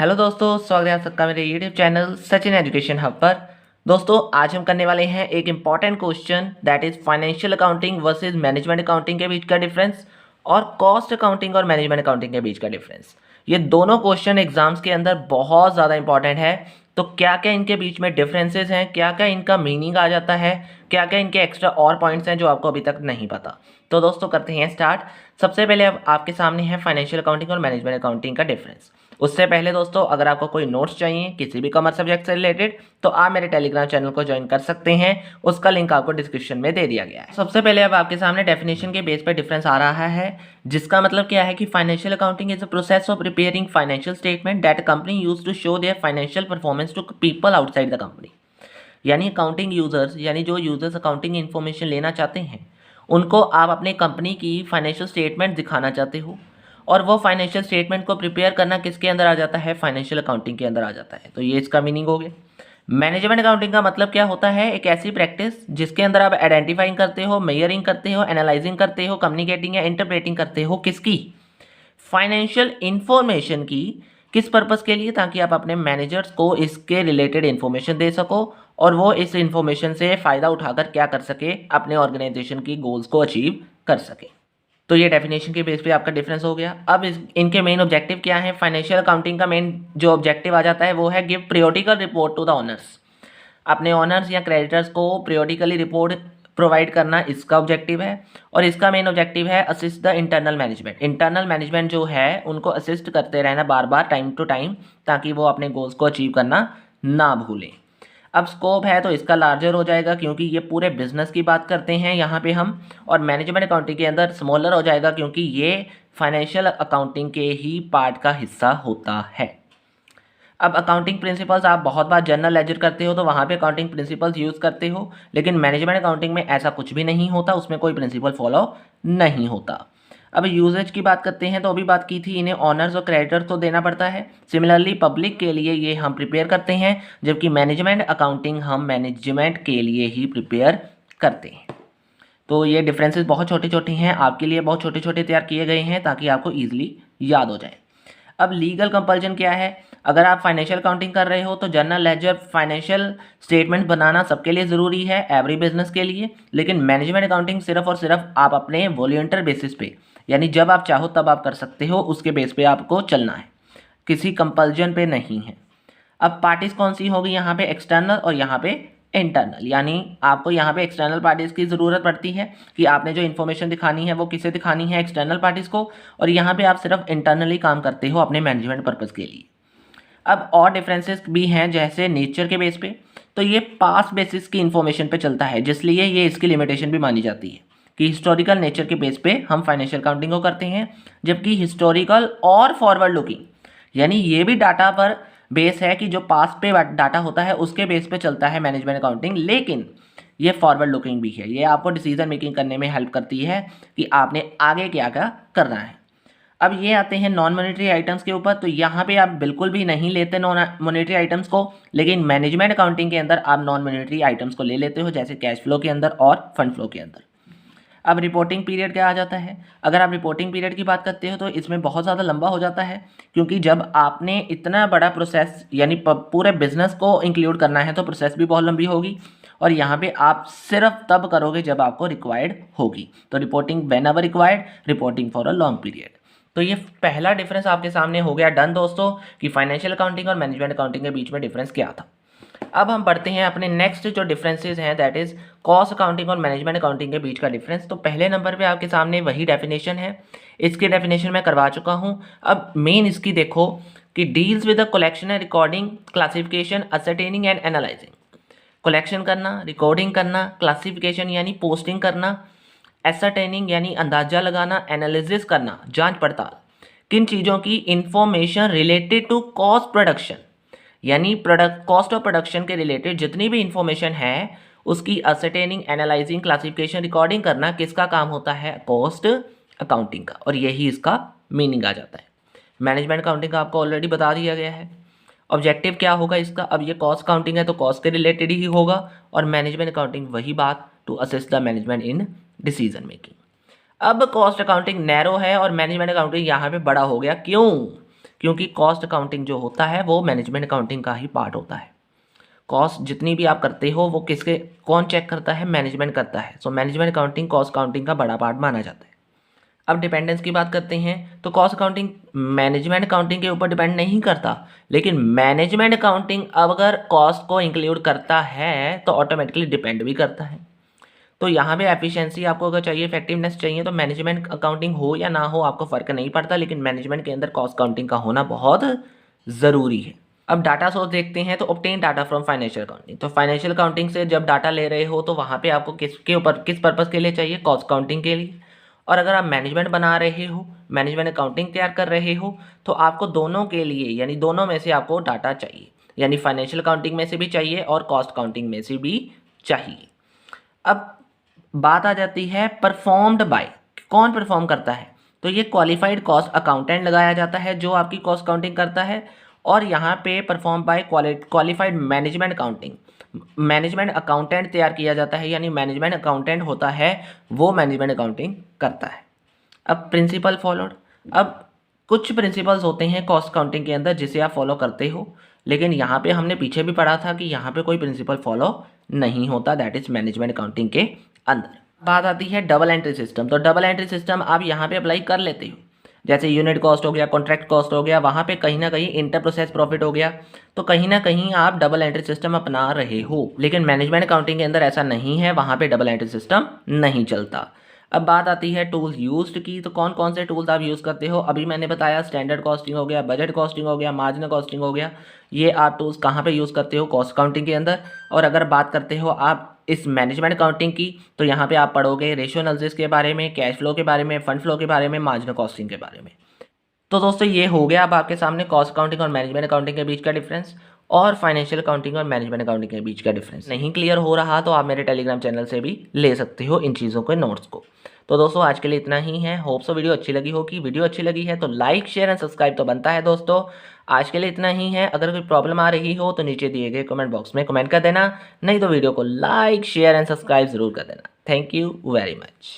Hello दोस्तों, स्वागत है आप सबका मेरे YouTube channel Sachin education hub पर। दोस्तों, आज हम करने वाले हैं एक important question, that is financial accounting versus management accounting के बीच का डिफरेंस और कॉस्ट अकाउंटिंग और मैनेजमेंट अकाउंटिंग के बीच का डिफरेंस। ये दोनों क्वेश्चन एग्जाम्स के अंदर बहुत ज़्यादा इंपॉर्टेंट है। तो क्या क्या इनके बीच में डिफरेंसेस हैं, क्या क्या इनका मीनिंग आ जाता है, क्या क्या इनके एक्स्ट्रा और पॉइंट्स हैं जो आपको अभी तक नहीं पता। तो दोस्तों करते हैं स्टार्ट। सबसे पहले अब आपके सामने है फाइनेंशियल अकाउंटिंग और मैनेजमेंट अकाउंटिंग का डिफरेंस। उससे पहले दोस्तों, अगर आपको कोई नोट्स चाहिए किसी भी कॉमर्स सब्जेक्ट से रिलेटेड, तो आप मेरे टेलीग्राम चैनल को ज्वाइन कर सकते हैं। उसका लिंक आपको डिस्क्रिप्शन में दे दिया गया है। सबसे पहले अब आपके सामने डेफिनेशन के बेस पर डिफरेंस आ रहा है, जिसका मतलब क्या है कि financial accounting is a process of preparing financial statement that company use to show their financial performance to people outside the company. यानी अकाउंटिंग यूजर्स, यानी जो यूजर्स अकाउंटिंग इन्फॉर्मेशन लेना चाहते हैं, उनको आप अपने कंपनी की फाइनेंशियल स्टेटमेंट दिखाना चाहते हो, और वो फाइनेंशियल स्टेटमेंट को प्रिपेयर करना किसके अंदर आ जाता है, फाइनेंशियल अकाउंटिंग के अंदर आ जाता है। तो ये इसका मीनिंग हो गया। मैनेजमेंट अकाउंटिंग का मतलब क्या होता है, एक ऐसी प्रैक्टिस जिसके अंदर आप आइडेंटिफाइंग करते हो, मेजरिंग करते हो, एनालाइजिंग करते हो, कम्युनिकेटिंग या इंटरप्रेटिंग करते हो किसकी, फाइनेंशियल इंफॉर्मेशन की। किस पर्पस के लिए, ताकि आप अपने मैनेजर्स को इसके रिलेटेड इंफॉर्मेशन दे सको और वो इस इंफॉर्मेशन से फ़ायदा उठाकर क्या कर सके, अपने ऑर्गेनाइजेशन की गोल्स को अचीव कर सके। तो ये डेफिनेशन के बेस पे आपका डिफरेंस हो गया। अब इनके मेन ऑब्जेक्टिव क्या है। फाइनेंशियल अकाउंटिंग का मेन जो ऑब्जेक्टिव आ जाता है वो है give periodical report to the owners. अपने ओनर्स या क्रेडिटर्स को पीरियोडिकली रिपोर्ट प्रोवाइड करना इसका ऑब्जेक्टिव है। और इसका मेन ऑब्जेक्टिव है assist the internal management. Internal management जो है उनको असिस्ट करते रहना बार बार, टाइम टू टाइम, ताकि वो अपने गोल्स को अचीव करना ना भूलें। अब स्कोप है तो इसका लार्जर हो जाएगा, क्योंकि ये पूरे बिजनेस की बात करते हैं यहाँ पे हम। और मैनेजमेंट अकाउंटिंग के अंदर स्मॉलर हो जाएगा, क्योंकि ये फाइनेंशियल अकाउंटिंग के ही पार्ट का हिस्सा होता है। अब अकाउंटिंग प्रिंसिपल्स आप बहुत बार जर्नल लेजर करते हो तो वहाँ पे अकाउंटिंग प्रिंसिपल्स यूज़ करते हो, लेकिन मैनेजमेंट अकाउंटिंग में ऐसा कुछ भी नहीं होता, उसमें कोई प्रिंसिपल फॉलो नहीं होता। अब यूजेज की बात करते हैं तो अभी बात की थी, इन्हें ऑनर्स और क्रेडिटर्स को देना पड़ता है। सिमिलरली पब्लिक के लिए ये हम प्रिपेयर करते हैं, जबकि मैनेजमेंट अकाउंटिंग हम मैनेजमेंट के लिए ही प्रिपेयर करते हैं। तो ये डिफरेंसेस बहुत छोटे छोटे हैं, आपके लिए बहुत छोटे छोटे तैयार किए गए हैं ताकि आपको ईजिली याद हो जाए। अब लीगल कंपल्जन क्या है। अगर आप फाइनेंशियल अकाउंटिंग कर रहे हो तो जर्नल लेजर फाइनेंशियल स्टेटमेंट बनाना सबके लिए ज़रूरी है, एवरी बिजनेस के लिए। लेकिन मैनेजमेंट अकाउंटिंग सिर्फ और सिर्फ आप अपने वॉलंटियर बेसिस पे, यानी जब आप चाहो तब आप कर सकते हो, उसके बेस पे आपको चलना है, किसी कंपल्जन पे नहीं है। अब पार्टीज कौन सी होगी यहाँ पे, एक्सटर्नल और यहाँ पे इंटरनल। यानी आपको यहाँ पे एक्सटर्नल पार्टीज़ की ज़रूरत पड़ती है कि आपने जो इन्फॉर्मेशन दिखानी है वो किसे दिखानी है, एक्सटर्नल पार्टीज़ को। और यहाँ पे आप सिर्फ इंटरनली काम करते हो अपने मैनेजमेंट पर्पज़ के लिए। अब और डिफरेंसेस भी हैं, जैसे नेचर के बेस पे, तो ये पास बेसिस की इन्फॉर्मेशन पे चलता है, जिसलिए ये इसकी लिमिटेशन भी मानी जाती है कि हिस्टोरिकल नेचर के बेस पे हम फाइनेंशियल अकाउंटिंग को करते हैं। जबकि हिस्टोरिकल और फॉरवर्ड लुकिंग, यानी ये भी डाटा पर बेस है कि जो पास पे डाटा होता है उसके बेस पे चलता है मैनेजमेंट अकाउंटिंग, लेकिन ये फॉरवर्ड लुकिंग भी है। ये आपको डिसीजन मेकिंग करने में हेल्प करती है कि आपने आगे क्या क्या करना है। अब ये आते हैं नॉन मॉनेटरी आइटम्स के ऊपर। तो यहाँ पे आप बिल्कुल भी नहीं लेते नॉन मॉनेटरी आइटम्स को, लेकिन मैनेजमेंट अकाउंटिंग के अंदर आप नॉन मॉनेटरी आइटम्स को ले लेते हो, जैसे कैश फ्लो के अंदर और फंड फ्लो के अंदर। अब रिपोर्टिंग पीरियड क्या आ जाता है। अगर आप रिपोर्टिंग पीरियड की बात करते हो तो इसमें बहुत ज़्यादा लंबा हो जाता है, क्योंकि जब आपने इतना बड़ा प्रोसेस यानी पूरे बिजनेस को इंक्लूड करना है तो प्रोसेस भी बहुत लंबी होगी। और यहाँ पे आप सिर्फ तब करोगे जब आपको रिक्वायर्ड होगी। तो reporting when ever required, reporting for a long period. तो ये पहला डिफरेंस आपके सामने हो गया डन दोस्तों, कि फाइनेंशियल अकाउंटिंग और मैनेजमेंट अकाउंटिंग के बीच में डिफरेंस क्या था। अब हम बढ़ते हैं अपने नेक्स्ट जो डिफरेंसेस हैं, दैट इज कॉस्ट अकाउंटिंग और मैनेजमेंट अकाउंटिंग के बीच का डिफरेंस। तो पहले नंबर पे आपके सामने वही डेफिनेशन है, इसकी डेफिनेशन मैं करवा चुका हूँ। अब मेन इसकी देखो कि deals with the collection and recording, classification, ascertaining and analysing. Collection करना, रिकॉर्डिंग करना, क्लासिफिकेशन यानी पोस्टिंग करना, एसरटेनिंग यानी अंदाजा लगाना, एनालिसिस करना, जांच पड़ताल। किन चीज़ों की, information related to cost production, यानी प्रोडक्ट कॉस्ट ऑफ प्रोडक्शन के रिलेटेड जितनी भी इंफॉर्मेशन है उसकी असरटेनिंग, एनालाइजिंग, क्लासिफिकेशन, रिकॉर्डिंग करना किसका काम होता है, कॉस्ट अकाउंटिंग का। और यही इसका मीनिंग आ जाता है। मैनेजमेंट अकाउंटिंग का आपको ऑलरेडी बता दिया गया है। ऑब्जेक्टिव क्या होगा इसका, अब ये कॉस्ट अकाउंटिंग है तो कॉस्ट के रिलेटेड ही होगा, और मैनेजमेंट अकाउंटिंग वही बात, to assist the management in decision making. अब कॉस्ट अकाउंटिंग नैरो है और मैनेजमेंट अकाउंटिंग यहाँ पे बड़ा हो गया। क्यों? क्योंकि कॉस्ट अकाउंटिंग जो होता है वो मैनेजमेंट अकाउंटिंग का ही पार्ट होता है। कॉस्ट जितनी भी आप करते हो वो किसके कौन चेक करता है? मैनेजमेंट करता है। So management accounting cost accounting का बड़ा पार्ट माना जाता है। अब डिपेंडेंस की बात करते हैं तो कॉस्ट अकाउंटिंग मैनेजमेंट अकाउंटिंग के ऊपर डिपेंड नहीं करता, लेकिन मैनेजमेंट अकाउंटिंग अगर कॉस्ट को इंक्लूड करता है तो ऑटोमेटिकली डिपेंड भी करता है। तो यहाँ पे एफिशिएंसी आपको अगर चाहिए, इफेक्टिवनेस चाहिए, तो मैनेजमेंट अकाउंटिंग हो या ना हो आपको फ़र्क नहीं पड़ता, लेकिन मैनेजमेंट के अंदर कॉस्ट अकाउंटिंग का होना बहुत ज़रूरी है। अब डाटा सोर्स देखते हैं तो obtain data from financial accounting. तो फाइनेंशियल अकाउंटिंग से जब डाटा ले रहे हो तो वहाँ पे आपको किसके ऊपर किस पर्पज़ के लिए चाहिए? कॉस्ट अकाउंटिंग के लिए। और अगर आप मैनेजमेंट बना रहे हो, मैनेजमेंट अकाउंटिंग तैयार कर रहे हो, तो आपको दोनों के लिए यानी दोनों में से आपको डाटा चाहिए, यानी फाइनेंशियल अकाउंटिंग में से भी चाहिए और कॉस्ट अकाउंटिंग में से भी चाहिए। अब बात आ जाती है परफॉर्म्ड बाय, कौन परफॉर्म करता है? तो ये क्वालिफाइड कॉस्ट अकाउंटेंट लगाया जाता है जो आपकी कॉस्ट अकाउंटिंग करता है, और यहाँ पे perform by qualified management accounting, management accountant तैयार किया जाता है, यानी मैनेजमेंट अकाउंटेंट होता है वो मैनेजमेंट अकाउंटिंग करता है। अब प्रिंसिपल फॉलोड, अब कुछ प्रिंसिपल्स होते हैं कॉस्ट अकाउंटिंग के अंदर जिसे आप फॉलो करते हो, लेकिन यहाँ पे हमने पीछे भी पढ़ा था कि यहाँ पे कोई प्रिंसिपल फॉलो नहीं होता, दैट इज मैनेजमेंट अकाउंटिंग के अंदर। बात आती है डबल एंट्री सिस्टम। तो डबल एंट्री सिस्टम आप यहाँ पे अप्लाई कर लेते हो, जैसे यूनिट कॉस्ट हो गया, कॉन्ट्रैक्ट कॉस्ट हो गया, वहाँ पे कहीं ना कहीं इंटर प्रोसेस प्रॉफिट हो गया, तो कहीं ना कहीं आप डबल एंट्री सिस्टम अपना रहे हो। लेकिन मैनेजमेंट अकाउंटिंग के अंदर ऐसा नहीं है, वहाँ पे डबल एंट्री सिस्टम नहीं चलता। अब बात आती है टूल्स यूज्ड की। तो कौन कौन से टूल्स आप यूज़ करते हो? अभी मैंने बताया स्टैंडर्ड कॉस्टिंग हो गया, बजट कॉस्टिंग हो गया, मार्जिनल कॉस्टिंग हो गया। ये आप टूल्स कहाँ पे यूज़ करते हो? कॉस्ट अकाउंटिंग के अंदर। और अगर बात करते हो आप इस मैनेजमेंट अकाउंटिंग की, तो यहाँ पे आप पढ़ोगे रेशियो एनालिसिस के बारे में, कैश फ्लो के बारे में, फंड फ्लो के बारे में, मार्जिनल कॉस्टिंग के बारे में। तो दोस्तों ये हो गया अब आपके सामने कॉस्ट अकाउंटिंग और मैनेजमेंट अकाउंटिंग के बीच का डिफरेंस, और फाइनेंशियल अकाउंटिंग और मैनेजमेंट अकाउंटिंग के बीच का डिफरेंस नहीं क्लियर हो रहा तो आप मेरे टेलीग्राम चैनल से भी ले सकते हो इन चीज़ों के नोट्स को। तो दोस्तों आज के लिए इतना ही है। होप सो वीडियो अच्छी लगी होगी। वीडियो अच्छी लगी है तो लाइक शेयर एंड सब्सक्राइब तो बनता है दोस्तों। आज के लिए इतना ही है। अगर कोई प्रॉब्लम आ रही हो तो नीचे दिए गए कमेंट बॉक्स में कमेंट कर देना, नहीं तो वीडियो को लाइक शेयर एंड सब्सक्राइब जरूर कर देना। Thank you very much.